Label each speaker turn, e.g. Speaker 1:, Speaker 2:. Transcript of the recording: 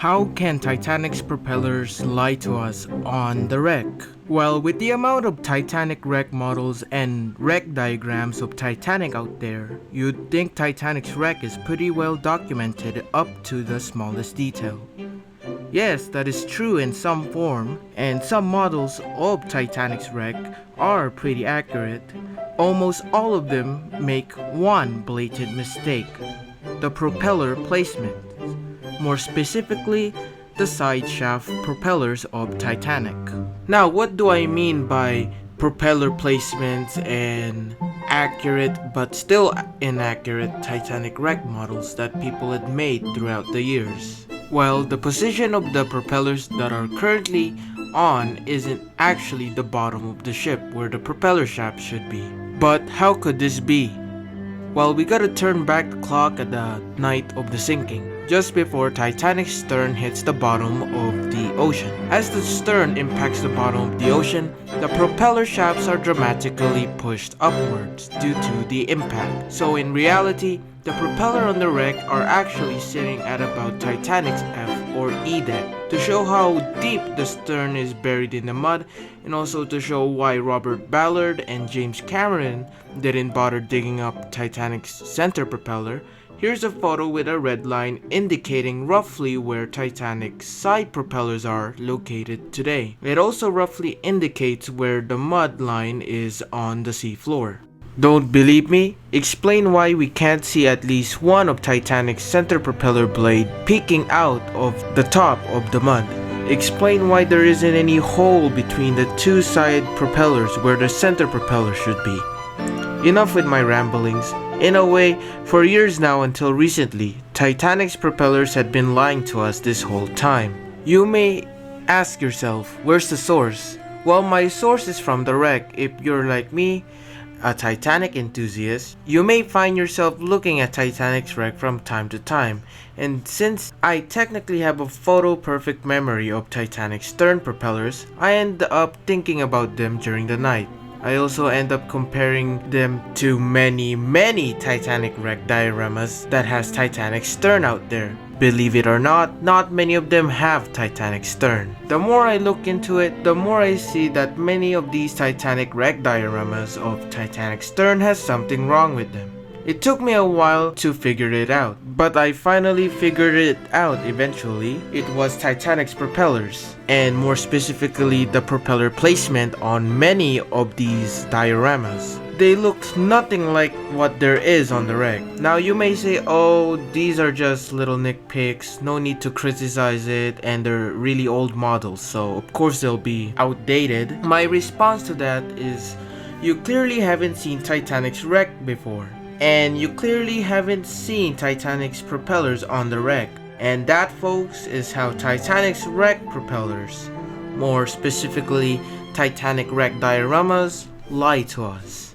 Speaker 1: How can Titanic's propellers lie to us on the wreck? Well, with the amount of Titanic wreck models and wreck diagrams of Titanic out there, you'd think Titanic's wreck is pretty well documented up to the smallest detail. Yes, that is true in some form, and some models of Titanic's wreck are pretty accurate. Almost all of them make one blatant mistake: the propeller placement. More specifically, the side shaft propellers of Titanic. Now, what do I mean by propeller placements and accurate but still inaccurate Titanic wreck models that people had made throughout the years? Well, the position of the propellers that are currently on isn't actually the bottom of the ship where the propeller shaft should be. But how could this be? Well, we gotta turn back the clock at the night of the sinking, just before Titanic's stern hits the bottom of the ocean. As the stern impacts the bottom of the ocean, the propeller shafts are dramatically pushed upwards due to the impact. So in reality, the propeller on the wreck are actually sitting at about Titanic's F or E deck, to show how deep the stern is buried in the mud, and also to show why Robert Ballard and James Cameron didn't bother digging up Titanic's center propeller. Here's a photo with a red line indicating roughly where Titanic's side propellers are located today. It also roughly indicates where the mud line is on the seafloor. Don't believe me? Explain why we can't see at least one of Titanic's center propeller blade peeking out of the top of the mud. Explain why there isn't any hole between the two side propellers where the center propeller should be. Enough with my ramblings. In a way, for years now until recently, Titanic's propellers had been lying to us this whole time. You may ask yourself, where's the source? Well, my source is from the wreck. If you're like me, a Titanic enthusiast, you may find yourself looking at Titanic's wreck from time to time. And since I technically have a photo-perfect memory of Titanic's stern propellers, I end up thinking about them during the night. I also end up comparing them to many Titanic wreck dioramas that has Titanic stern out there. Believe it or not many of them have Titanic stern. The more I look into it, the more I see that many of these Titanic wreck dioramas of Titanic stern has something wrong with them. It took me a while to figure it out, but I finally figured it out eventually. It was Titanic's propellers, and more specifically the propeller placement on many of these dioramas. They look nothing like what there is on the wreck. Now you may say, oh, these are just little nitpicks, no need to criticize it, and they're really old models, so of course they'll be outdated. My response to that is, you clearly haven't seen Titanic's wreck before. And you clearly haven't seen Titanic's propellers on the wreck. And that, folks, is how Titanic's wreck propellers, more specifically Titanic wreck dioramas, lie to us.